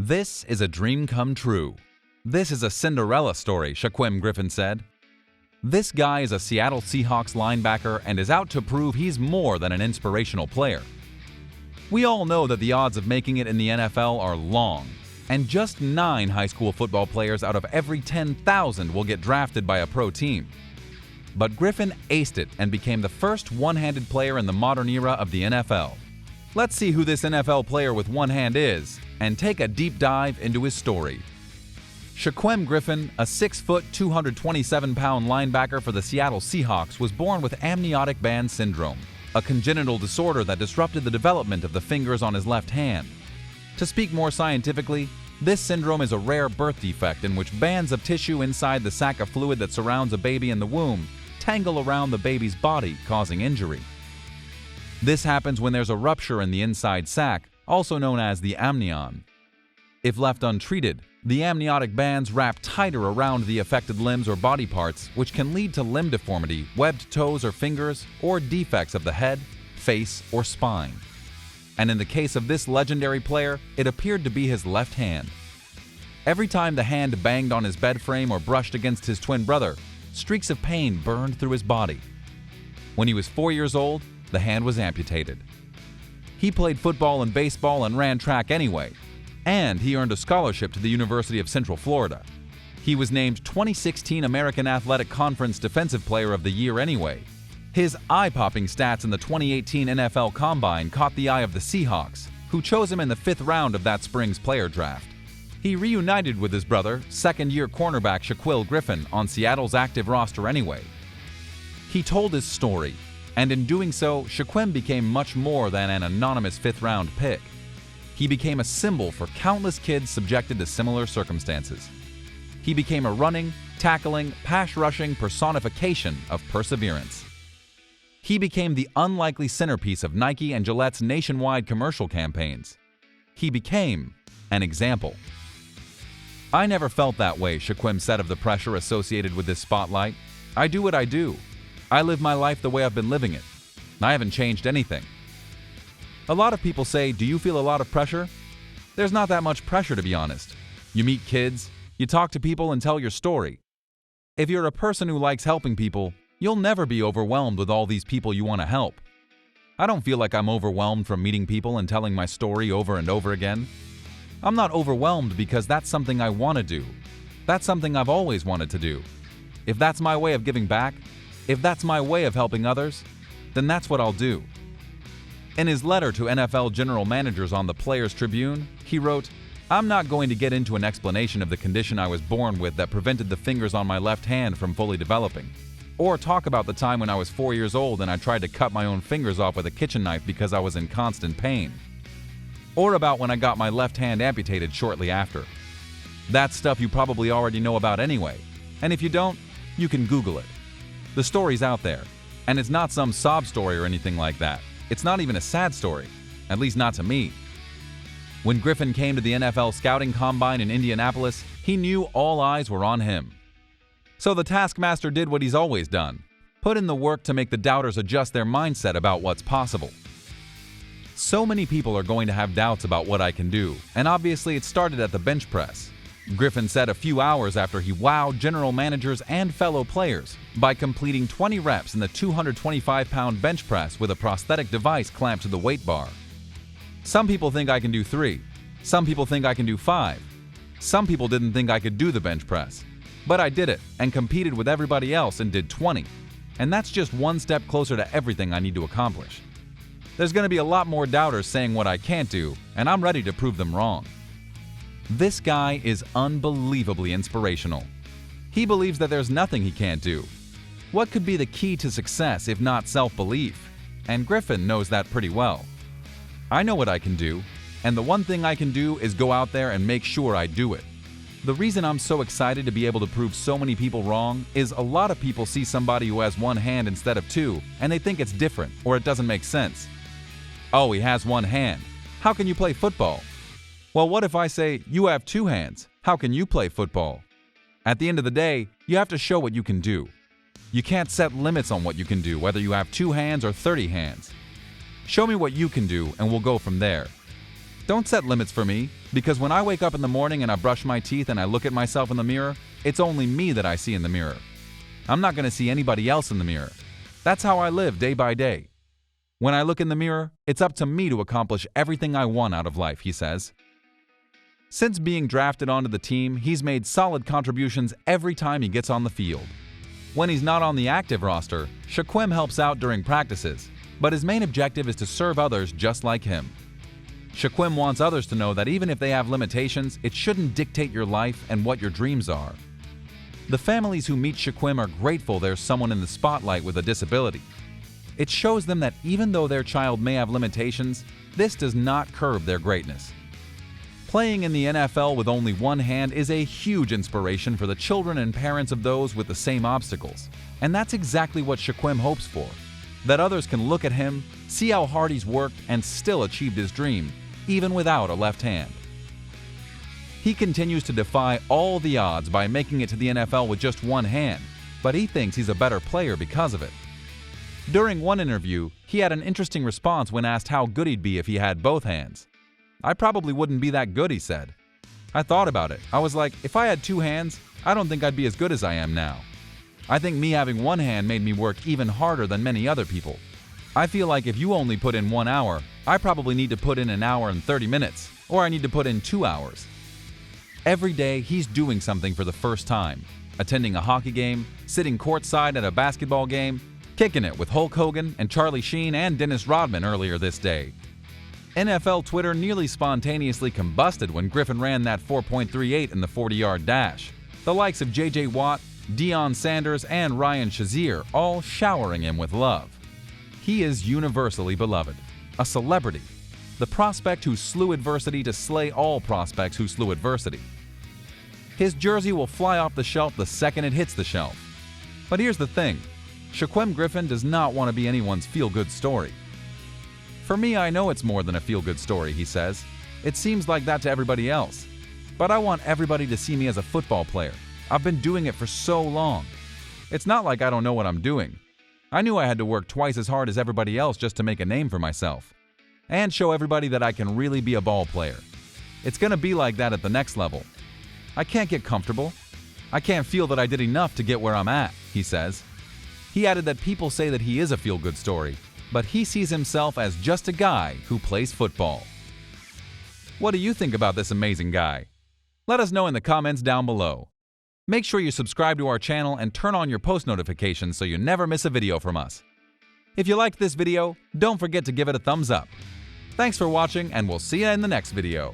This is a dream come true. This is a Cinderella story, Shaquem Griffin said. This guy is a Seattle Seahawks linebacker and is out to prove he's more than an inspirational player. We all know that the odds of making it in the NFL are long, and just 9 high school football players out of every 10,000 will get drafted by a pro team. But Griffin aced it and became the first one-handed player in the modern era of the NFL. Let's see who this NFL player with one hand is, and take a deep dive into his story. Shaquem Griffin, a 6-foot, 227-pound linebacker for the Seattle Seahawks, was born with amniotic band syndrome, a congenital disorder that disrupted the development of the fingers on his left hand. To speak more scientifically, this syndrome is a rare birth defect in which bands of tissue inside the sac of fluid that surrounds a baby in the womb tangle around the baby's body, causing injury. This happens when there's a rupture in the inside sac, also known as the amnion. If left untreated, the amniotic bands wrap tighter around the affected limbs or body parts, which can lead to limb deformity, webbed toes or fingers, or defects of the head, face, or spine. And in the case of this legendary player, it appeared to be his left hand. Every time the hand banged on his bed frame or brushed against his twin brother, streaks of pain burned through his body. When he was 4 years old, the hand was amputated. He played football and baseball and ran track anyway, and he earned a scholarship to the University of Central Florida. He was named 2016 American Athletic Conference Defensive Player of the Year anyway. His eye-popping stats in the 2018 NFL Combine caught the eye of the Seahawks, who chose him in the 5th round of that spring's player draft. He reunited with his brother, second-year cornerback Shaquem Griffin, on Seattle's active roster anyway. He told his story, and in doing so, Shaquem became much more than an anonymous 5th-round pick. He became a symbol for countless kids subjected to similar circumstances. He became a running, tackling, pass-rushing personification of perseverance. He became the unlikely centerpiece of Nike and Gillette's nationwide commercial campaigns. He became an example. "I never felt that way," Shaquem said of the pressure associated with this spotlight. "I do what I do. I live my life the way I've been living it. I haven't changed anything." A lot of people say, "Do you feel a lot of pressure?" There's not that much pressure, to be honest. You meet kids, you talk to people and tell your story. If you're a person who likes helping people, you'll never be overwhelmed with all these people you want to help. I don't feel like I'm overwhelmed from meeting people and telling my story over and over again. I'm not overwhelmed because that's something I want to do. That's something I've always wanted to do. If that's my way of giving back, if that's my way of helping others, then that's what I'll do. In his letter to NFL general managers on the Players Tribune, he wrote, "I'm not going to get into an explanation of the condition I was born with that prevented the fingers on my left hand from fully developing, or talk about the time when I was 4 years old and I tried to cut my own fingers off with a kitchen knife because I was in constant pain, or about when I got my left hand amputated shortly after. That's stuff you probably already know about anyway, and if you don't, you can Google it. The story's out there, and it's not some sob story or anything like that. It's not even a sad story, at least not to me." When Griffin came to the NFL Scouting Combine in Indianapolis, he knew all eyes were on him. So the taskmaster did what he's always done, put in the work to make the doubters adjust their mindset about what's possible. So many people are going to have doubts about what I can do, and obviously it started at the bench press. Griffin said a few hours after he wowed general managers and fellow players by completing 20 reps in the 225-pound bench press with a prosthetic device clamped to the weight bar. "Some people think I can do 3. Some people think I can do 5. Some people didn't think I could do the bench press. But I did it and competed with everybody else and did 20. And that's just one step closer to everything I need to accomplish. There's going to be a lot more doubters saying what I can't do, and I'm ready to prove them wrong." This guy is unbelievably inspirational. He believes that there's nothing he can't do. What could be the key to success if not self-belief? And Griffin knows that pretty well. "I know what I can do, and the one thing I can do is go out there and make sure I do it." The reason I'm so excited to be able to prove so many people wrong is a lot of people see somebody who has one hand instead of 2, and they think it's different or it doesn't make sense. "Oh, he has one hand. How can you play football?" Well, what if I say, "You have 2 hands. How can you play football?" At the end of the day, you have to show what you can do. You can't set limits on what you can do, whether you have 2 hands or 30 hands. Show me what you can do, and we'll go from there. Don't set limits for me, because when I wake up in the morning and I brush my teeth and I look at myself in the mirror, it's only me that I see in the mirror. I'm not going to see anybody else in the mirror. That's how I live day by day. When I look in the mirror, it's up to me to accomplish everything I want out of life, he says. Since being drafted onto the team, he's made solid contributions every time he gets on the field. When he's not on the active roster, Shaquem helps out during practices, but his main objective is to serve others just like him. Shaquem wants others to know that even if they have limitations, it shouldn't dictate your life and what your dreams are. The families who meet Shaquem are grateful there's someone in the spotlight with a disability. It shows them that even though their child may have limitations, this does not curb their greatness. Playing in the NFL with only one hand is a huge inspiration for the children and parents of those with the same obstacles. And that's exactly what Shaquem hopes for. That others can look at him, see how hard he's worked, and still achieved his dream, even without a left hand. He continues to defy all the odds by making it to the NFL with just one hand, but he thinks he's a better player because of it. During one interview, he had an interesting response when asked how good he'd be if he had both hands. "I probably wouldn't be that good," he said. "I thought about it. I was like, if I had two hands, I don't think I'd be as good as I am now. I think me having one hand made me work even harder than many other people. I feel like if you only put in 1 hour, I probably need to put in 1 hour and 30 minutes, or I need to put in 2 hours." Every day, he's doing something for the first time, attending a hockey game, sitting courtside at a basketball game, kicking it with Hulk Hogan and Charlie Sheen and Dennis Rodman earlier this day. NFL Twitter nearly spontaneously combusted when Griffin ran that 4.38 in the 40-yard dash. The likes of J.J. Watt, Deion Sanders, and Ryan Shazier all showering him with love. He is universally beloved, a celebrity, the prospect who slew adversity to slay all prospects who slew adversity. His jersey will fly off the shelf the second it hits the shelf. But here's the thing, Shaquem Griffin does not want to be anyone's feel-good story. "For me, I know it's more than a feel-good story," he says. "It seems like that to everybody else. But I want everybody to see me as a football player. I've been doing it for so long. It's not like I don't know what I'm doing. I knew I had to work twice as hard as everybody else just to make a name for myself. And show everybody that I can really be a ball player. It's going to be like that at the next level. I can't get comfortable. I can't feel that I did enough to get where I'm at," he says. He added that people say that he is a feel-good story, but he sees himself as just a guy who plays football. What do you think about this amazing guy? Let us know in the comments down below. Make sure you subscribe to our channel and turn on your post notifications so you never miss a video from us. If you liked this video, don't forget to give it a thumbs up. Thanks for watching, and we'll see you in the next video.